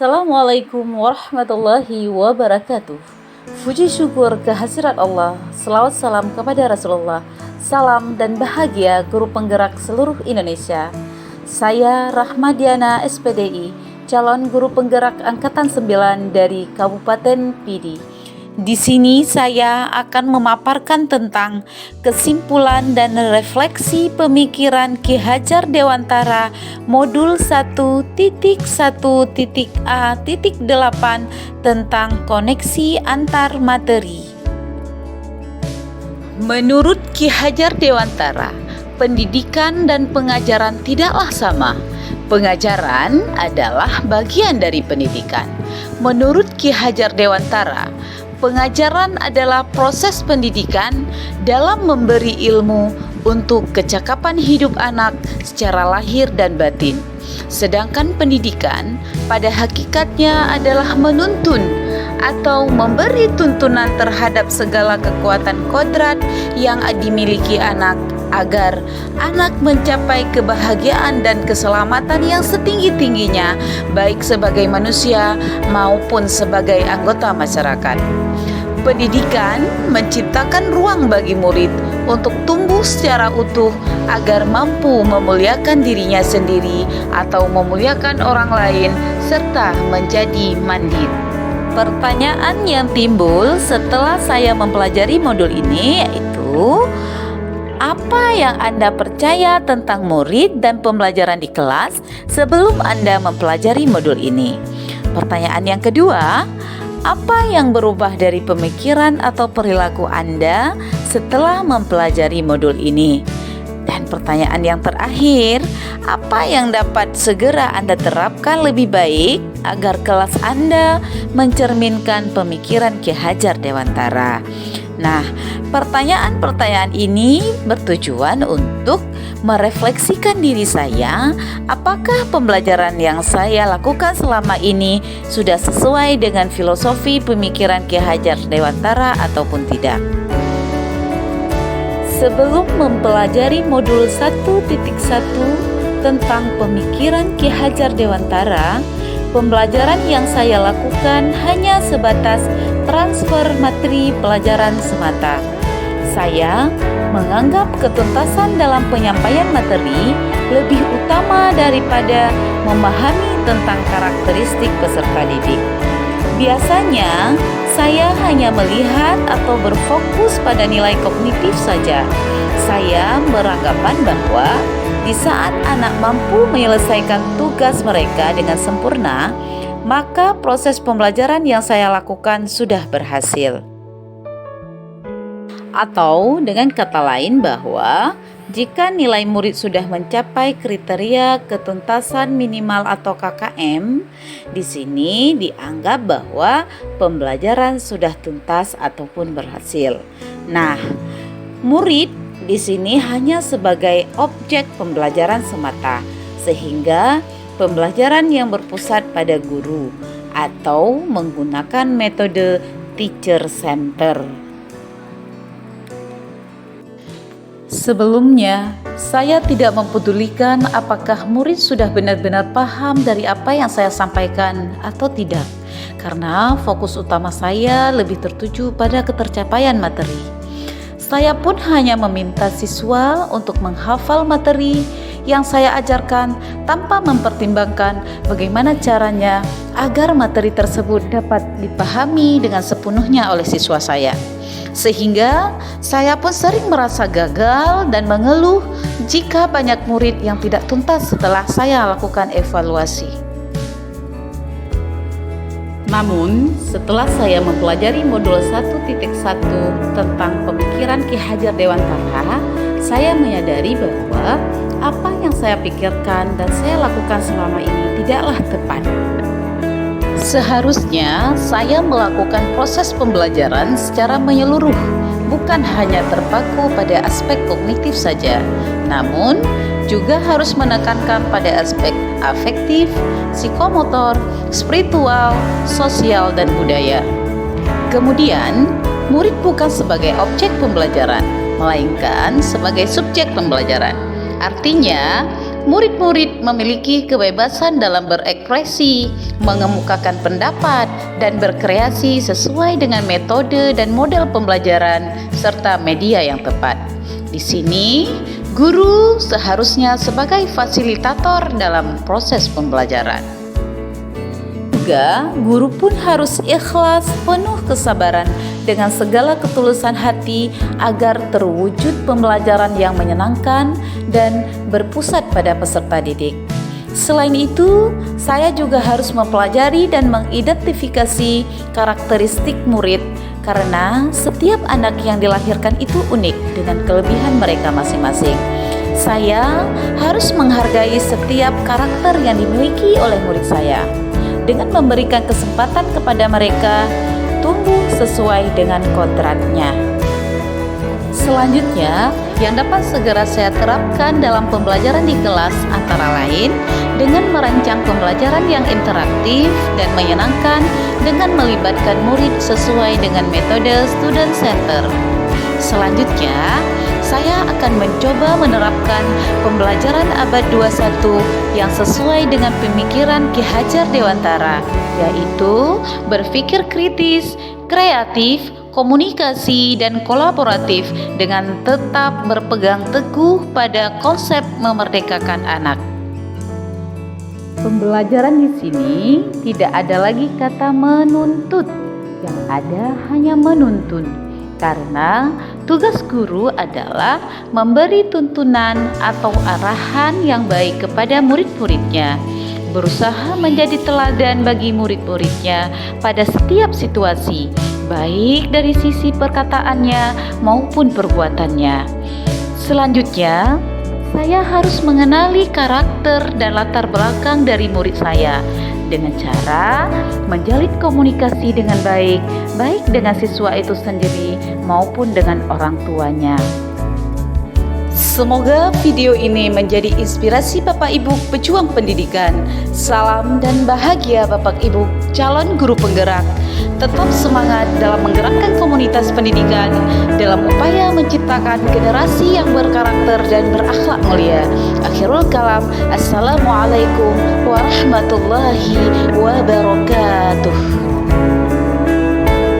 Assalamualaikum warahmatullahi wabarakatuh. Puji syukur kehadirat Allah, selawat salam kepada Rasulullah. Salam dan bahagia guru penggerak seluruh Indonesia. Saya Rahmadiana SPDI, calon guru penggerak angkatan 9 dari Kabupaten Pidi. Di sini saya akan memaparkan tentang kesimpulan dan refleksi pemikiran Ki Hajar Dewantara modul 1.1.a.8 tentang koneksi antar materi. Menurut Ki Hajar Dewantara, pendidikan dan pengajaran tidaklah sama. Pengajaran adalah bagian dari pendidikan. Menurut Ki Hajar Dewantara, pengajaran adalah proses pendidikan dalam memberi ilmu untuk kecakapan hidup anak secara lahir dan batin. Sedangkan pendidikan pada hakikatnya adalah menuntun atau memberi tuntunan terhadap segala kekuatan kodrat yang dimiliki anak agar anak mencapai kebahagiaan dan keselamatan yang setinggi-tingginya, baik sebagai manusia maupun sebagai anggota masyarakat. Pendidikan menciptakan ruang bagi murid untuk tumbuh secara utuh agar mampu memuliakan dirinya sendiri atau memuliakan orang lain serta menjadi mandiri. Pertanyaan yang timbul setelah saya mempelajari modul ini yaitu, apa yang Anda percaya tentang murid dan pembelajaran di kelas sebelum Anda mempelajari modul ini? Pertanyaan yang kedua, apa yang berubah dari pemikiran atau perilaku Anda setelah mempelajari modul ini? Dan pertanyaan yang terakhir, apa yang dapat segera Anda terapkan lebih baik agar kelas Anda mencerminkan pemikiran Ki Hajar Dewantara? Nah, pertanyaan-pertanyaan ini bertujuan untuk merefleksikan diri saya, apakah pembelajaran yang saya lakukan selama ini sudah sesuai dengan filosofi pemikiran Ki Hajar Dewantara ataupun tidak. Sebelum mempelajari modul 1.1 tentang pemikiran Ki Hajar Dewantara, pembelajaran yang saya lakukan hanya sebatas transfer materi pelajaran semata. Saya menganggap ketuntasan dalam penyampaian materi lebih utama daripada memahami tentang karakteristik peserta didik. Biasanya, saya hanya melihat atau berfokus pada nilai kognitif saja. Saya beranggapan bahwa di saat anak mampu menyelesaikan tugas mereka dengan sempurna, maka proses pembelajaran yang saya lakukan sudah berhasil. Atau dengan kata lain bahwa jika nilai murid sudah mencapai kriteria ketuntasan minimal atau KKM, di sini dianggap bahwa pembelajaran sudah tuntas ataupun berhasil. Nah, murid di sini hanya sebagai objek pembelajaran semata, sehingga pembelajaran yang berpusat pada guru atau menggunakan metode teacher center. Sebelumnya, saya tidak mempedulikan apakah murid sudah benar-benar paham dari apa yang saya sampaikan atau tidak, karena fokus utama saya lebih tertuju pada ketercapaian materi. Saya pun hanya meminta siswa untuk menghafal materi yang saya ajarkan tanpa mempertimbangkan bagaimana caranya agar materi tersebut dapat dipahami dengan sepenuhnya oleh siswa saya. Sehingga saya pun sering merasa gagal dan mengeluh jika banyak murid yang tidak tuntas setelah saya lakukan evaluasi. Namun, setelah saya mempelajari modul 1.1 tentang pemikiran Ki Hajar Dewantara, saya menyadari bahwa apa yang saya pikirkan dan saya lakukan selama ini tidaklah tepat. Seharusnya saya melakukan proses pembelajaran secara menyeluruh, bukan hanya terpaku pada aspek kognitif saja, namun juga harus menekankan pada aspek afektif, psikomotor, spiritual, sosial, dan budaya. Kemudian, murid bukan sebagai objek pembelajaran, melainkan sebagai subjek pembelajaran. Artinya, murid-murid memiliki kebebasan dalam berekspresi, mengemukakan pendapat, dan berkreasi sesuai dengan metode dan model pembelajaran serta media yang tepat. Di sini, guru seharusnya sebagai fasilitator dalam proses pembelajaran. Juga, guru pun harus ikhlas, penuh kesabaran dengan segala ketulusan hati agar terwujud pembelajaran yang menyenangkan dan berpusat pada peserta didik. Selain itu, saya juga harus mempelajari dan mengidentifikasi karakteristik murid karena setiap anak yang dilahirkan itu unik dengan kelebihan mereka masing-masing. Saya harus menghargai setiap karakter yang dimiliki oleh murid saya dengan memberikan kesempatan kepada mereka tumbuh sesuai dengan kodratnya. Selanjutnya, yang dapat segera saya terapkan dalam pembelajaran di kelas antara lain dengan merancang pembelajaran yang interaktif dan menyenangkan dengan melibatkan murid sesuai dengan metode student center. Selanjutnya, saya akan mencoba menerapkan pembelajaran abad 21 yang sesuai dengan pemikiran Ki Hajar Dewantara, yaitu berpikir kritis, kreatif, komunikasi, dan kolaboratif dengan tetap berpegang teguh pada konsep memerdekakan anak. Pembelajaran di sini tidak ada lagi kata menuntut, yang ada hanya menuntun. Karena tugas guru adalah memberi tuntunan atau arahan yang baik kepada murid-muridnya, berusaha menjadi teladan bagi murid-muridnya pada setiap situasi, baik dari sisi perkataannya maupun perbuatannya. Selanjutnya, saya harus mengenali karakter dan latar belakang dari murid saya dengan cara menjalin komunikasi dengan baik dengan siswa itu sendiri maupun dengan orang tuanya. Semoga video ini menjadi inspirasi Bapak Ibu pejuang pendidikan. Salam dan bahagia Bapak Ibu calon guru penggerak. Tetap semangat dalam menggerakkan komunitas pendidikan dalam upaya menciptakan generasi yang berkarakter dan berakhlak mulia. Akhirul kalam, Assalamualaikum warahmatullahi wabarakatuh.